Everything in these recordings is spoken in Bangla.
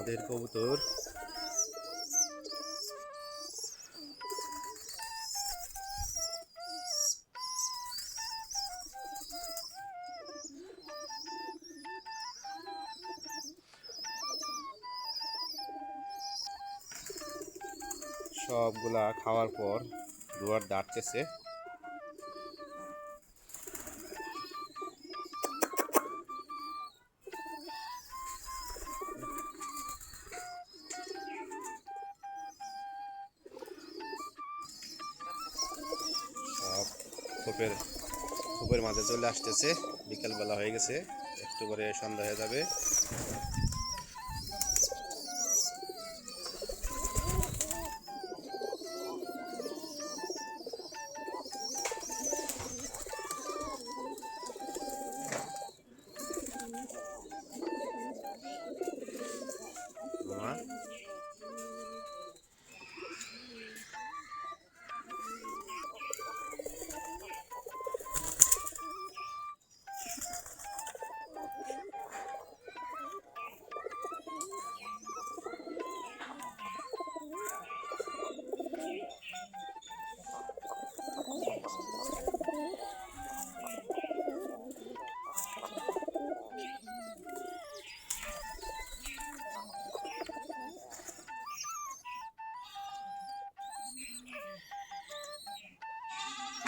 আমাদের কবুতর। সবগুলা খাওয়ার পর দুয়ার দাঁড়তেছে। সব খোপের মাঝে চলে আসতেছে। বিকালবেলা হয়ে গেছে, একটু করে সন্ধ্যা হয়ে যাবে।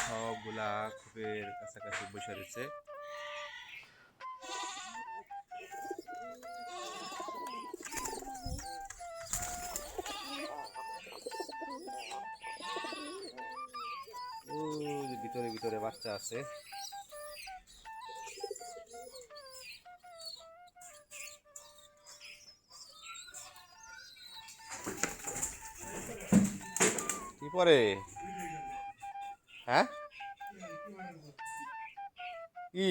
সবগুলা খোপের কাছাকাছি বসে রয়েছে। ভিতরে ভিতরে বাচ্চা আছে। কি পরে? হ্যাঁ, কি